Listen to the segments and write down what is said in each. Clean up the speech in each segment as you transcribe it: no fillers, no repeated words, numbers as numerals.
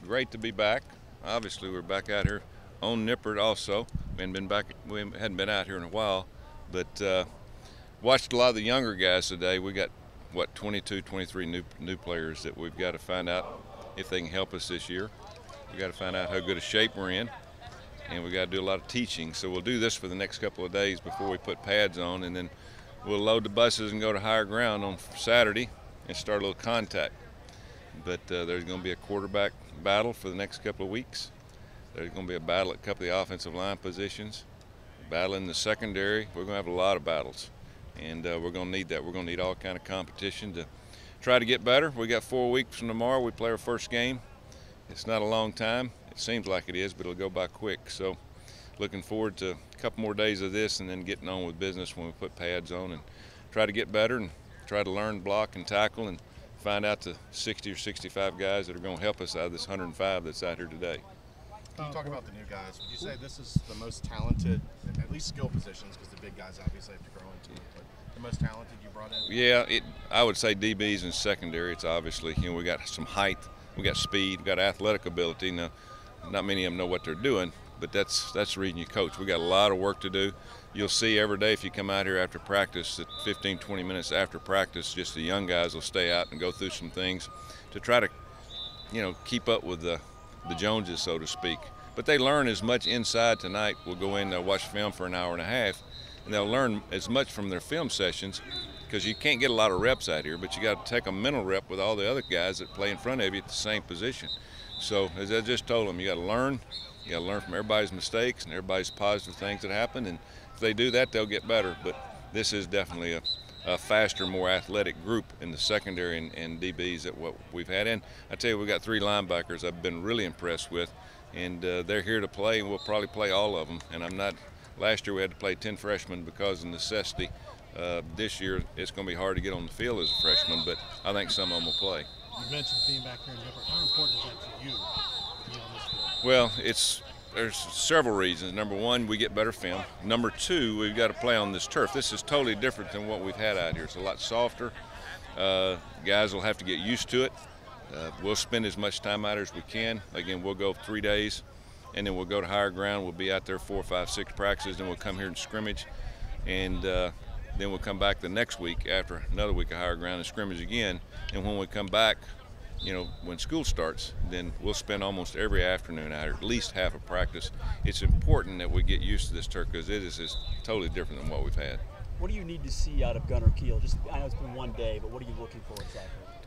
great to be back. Obviously, we're back out here on Nippert also. We hadn't been out here in a while, but watched a lot of the younger guys today. We got, what, 22, 23 new players that we've got to find out if they can help us this year. We got to find out how good a shape we're in, and we got to do a lot of teaching. So we'll do this for the next couple of days before we put pads on, and then we'll load the buses and go to higher ground on Saturday and start a little contact. But there's going to be a quarterback battle for the next couple of weeks. There's going to be a battle at a couple of the offensive line positions, battle in the secondary. We're going to have a lot of battles, and we're going to need that. We're going to need all kind of competition to try to get better. We got 4 weeks from tomorrow. We play our first game. It's not a long time. It seems like it is, but it'll go by quick. So looking forward to a couple more days of this and then getting on with business when we put pads on and try to get better and try to learn block and tackle and find out the 60 or 65 guys that are going to help us out of this 105 that's out here today. Can you talk about the new guys? Would you say this is the most talented, at least skill positions, because the big guys obviously have to grow into it, but the most talented you brought in? Yeah, I would say DBs and secondary. It's obviously, we got some height, we got speed, we got athletic ability. Now, not many of them know what they're doing, but that's the reason you coach. We got a lot of work to do. You'll see every day if you come out here after practice, at 15, 20 minutes after practice, just the young guys will stay out and go through some things to try to, keep up with the Joneses, so to speak. But they learn as much inside tonight. We'll go in, they'll watch film for an hour and a half, and they'll learn as much from their film sessions, because you can't get a lot of reps out here, but you got to take a mental rep with all the other guys that play in front of you at the same position. So as I just told them, you got to learn. You got to learn from everybody's mistakes and everybody's positive things that happen, and if they do that, they'll get better. But this is definitely a faster, more athletic group in the secondary and DBs that what we've had. And I tell you, we've got 3 linebackers I've been really impressed with, and they're here to play, and we'll probably play all of them. And last year we had to play 10 freshmen because of necessity. This year it's going to be hard to get on the field as a freshman, but I think some of them will play. You mentioned being back here in Nippert. How important is that to you to be on this field? Well, there's several reasons. Number one, we get better film. Number two, we've got to play on this turf. This is totally different than what we've had out here. It's a lot softer. Guys will have to get used to it. We'll spend as much time out here as we can. Again, we'll go 3 days, and then we'll go to higher ground. We'll be out there 4, 5, 6 practices, then we'll come here and scrimmage, and then we'll come back the next week after another week of higher ground and scrimmage again. And when we come back, when school starts, then we'll spend almost every afternoon out here, at least half a practice. It's important that we get used to this turf because it is totally different than what we've had. What do you need to see out of Gunner Kiel? I know it's been 1 day, but what are you looking for exactly?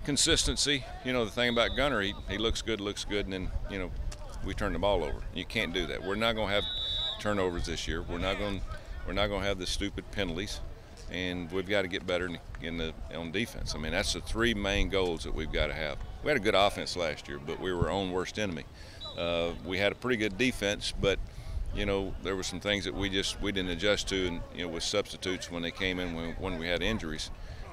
Consistency. The thing about Gunner, he looks good, and then, we turn the ball over. You can't do that. We're not going to have turnovers this year. We're not going to have the stupid penalties. And we've got to get better on defense. I mean, that's the 3 main goals that we've got to have. We had a good offense last year, but we were our own worst enemy. We had a pretty good defense, but there were some things that we didn't adjust to, and with substitutes when they came in when we had injuries.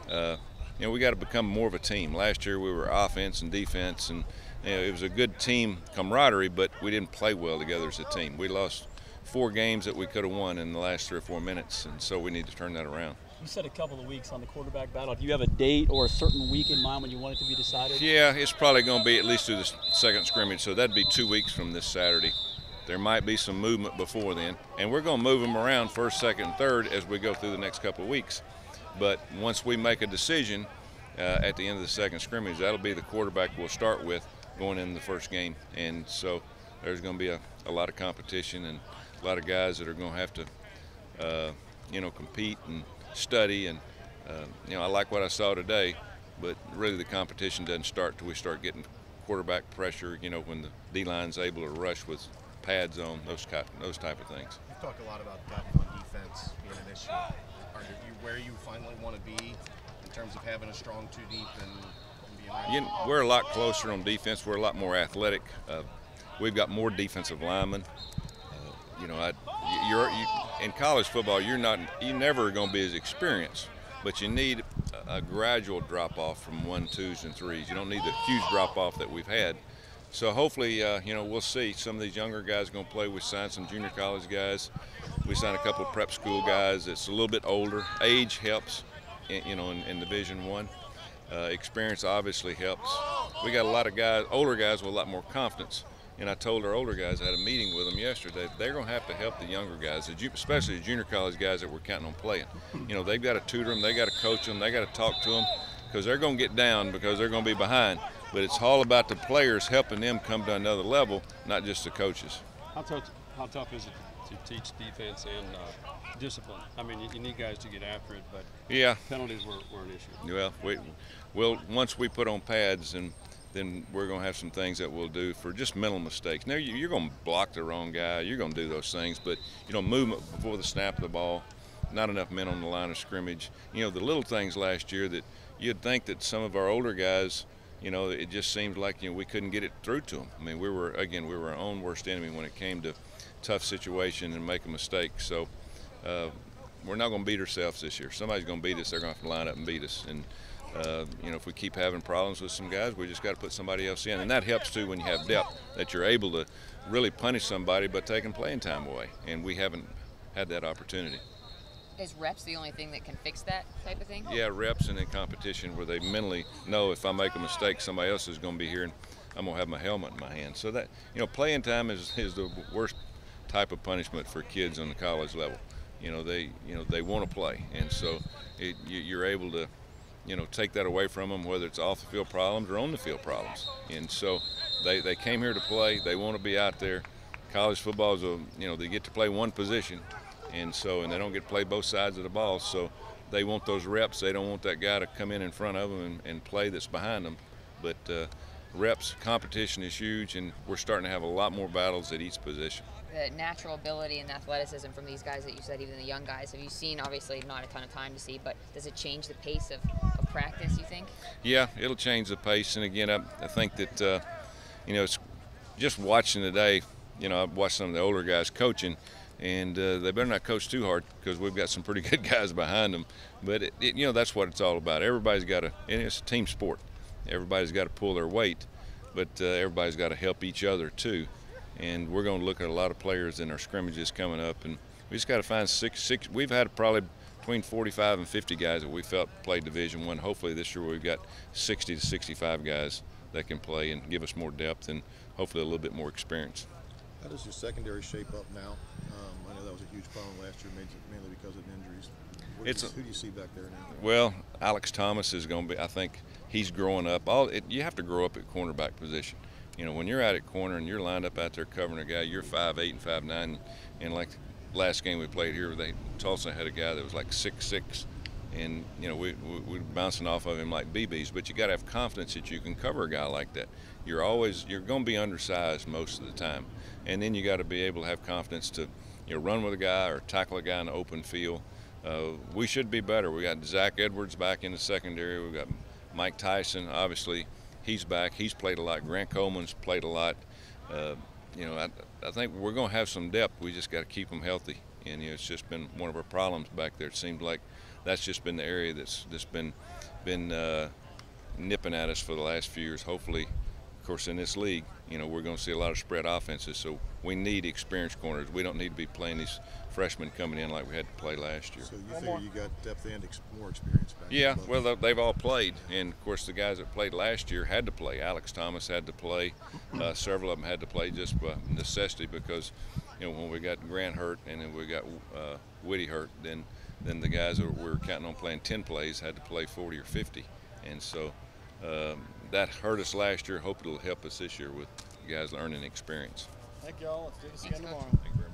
We got to become more of a team. Last year we were offense and defense, and it was a good team camaraderie, but we didn't play well together as a team. We lost 4 games that we could have won in the last 3 or 4 minutes, and so we need to turn that around. You said a couple of weeks on the quarterback battle. Do you have a date or a certain week in mind when you want it to be decided? Yeah, it's probably going to be at least through the second scrimmage, so that'd be 2 weeks from this Saturday. There might be some movement before then, and we're going to move them around first, second, and third as we go through the next couple of weeks. But once we make a decision at the end of the second scrimmage, that'll be the quarterback we'll start with going in the first game. And so there's going to be a lot of competition and a lot of guys that are going to have to, compete and study. And, I like what I saw today, but really the competition doesn't start till we start getting quarterback pressure, when the D-line's able to rush with pads on, those type of things. You've talked a lot about depth on defense being an issue. Are you where you finally want to be in terms of having a strong 2 deep and being we're a lot closer on defense. We're a lot more athletic. We've got more defensive linemen. In college football, you're never going to be as experienced, but you need a gradual drop-off from 1, 2s, and 3s. You don't need the huge drop-off that we've had. So hopefully, we'll see. Some of these younger guys are going to play. We signed some junior college guys. We signed a couple of prep school guys that's a little bit older. Age helps, in Division I. Experience obviously helps. We got a lot of guys, older guys with a lot more confidence. And I told our older guys, I had a meeting with them yesterday, they're going to have to help the younger guys, especially the junior college guys that we're counting on playing. You know, they've got to tutor them, they got to coach them, they got to talk to them, because they're going to get down because they're going to be behind. But it's all about the players helping them come to another level, not just the coaches. How tough is it to teach defense and discipline? I mean, you need guys to get after it, but yeah, penalties were an issue. Well, once we put on pads, and then we're going to have some things that we'll do for just mental mistakes. Now, you're going to block the wrong guy. You're going to do those things, but, you know, movement before the snap of the ball, not enough men on the line of scrimmage. You know, the little things last year that you'd think that some of our older guys, you know, it just seemed like, you know, we couldn't get it through to them. I mean, we were our own worst enemy when it came to tough situation and make a mistake. So we're not going to beat ourselves this year. Somebody's going to beat us. They're going to have to line up and beat us. And you know, if we keep having problems with some guys, we just got to put somebody else in. And that helps, too, when you have depth, that you're able to really punish somebody by taking playing time away. And we haven't had that opportunity. Is reps the only thing that can fix that type of thing? Yeah, reps and in competition where they mentally know if I make a mistake, somebody else is going to be here and I'm going to have my helmet in my hand. So that, you know, playing time is the worst type of punishment for kids on the college level. You know, they want to play. And so you're able to, you know, take that away from them, whether it's off the field problems or on the field problems. And so they came here to play. They want to be out there. College football is you know, they get to play one position, and they don't get to play both sides of the ball. So they want those reps. They don't want that guy to come in front of them and play that's behind them. But reps, competition is huge, and we're starting to have a lot more battles at each position. The natural ability and athleticism from these guys that you said, even the young guys, have you seen, obviously not a ton of time to see, but does it change the pace of practice, you think? Yeah, it'll change the pace. And again, I think that, you know, it's just watching today, you know, I've watched some of the older guys coaching, and they better not coach too hard because we've got some pretty good guys behind them. But, you know, that's what it's all about. Everybody's got to, and it's a team sport. Everybody's got to pull their weight, but everybody's got to help each other too. And we're going to look at a lot of players in our scrimmages coming up, and we just got to find six. We've had probably between 45 and 50 guys that we felt played Division I. Hopefully this year we've got 60 to 65 guys that can play and give us more depth and hopefully a little bit more experience. How does your secondary shape up now? I know that was a huge problem last year, mainly because of injuries. Who do you see back there now? Well, Alex Thomas is going to be, I think he's growing up. You have to grow up at cornerback position. You know, when you're out at corner and you're lined up out there covering a guy, you're 5'8" and 5'9", and like the last game we played here, Tulsa had a guy that was like 6'6", and you know we're bouncing off of him like BBs. But you got to have confidence that you can cover a guy like that. You're going to be undersized most of the time, and then you got to be able to have confidence to, you know, run with a guy or tackle a guy in the open field. We should be better. We got Zach Edwards back in the secondary. We got Mike Tyson, obviously. He's back. He's played a lot. Grant Coleman's played a lot. You know, I think we're going to have some depth. We just got to keep them healthy. And you know, it's just been one of our problems back there. It seems like that's just been the area that's been nipping at us for the last few years. Hopefully, of course, in this league, you know, we're going to see a lot of spread offenses. So we need experienced corners. We don't need to be playing these freshmen coming in like we had to play last year. So you figure you got depth and more experience back? Yeah, well, they've all played, and of course the guys that played last year had to play. Alex Thomas had to play. Several of them had to play just by necessity because, you know, when we got Grant hurt and then we got Whitty hurt, then the guys that we were counting on playing 10 plays had to play 40 or 50, and so that hurt us last year. Hope it'll help us this year with guys learning experience. Thank y'all. Let's do this again Thanks, tomorrow. Coach.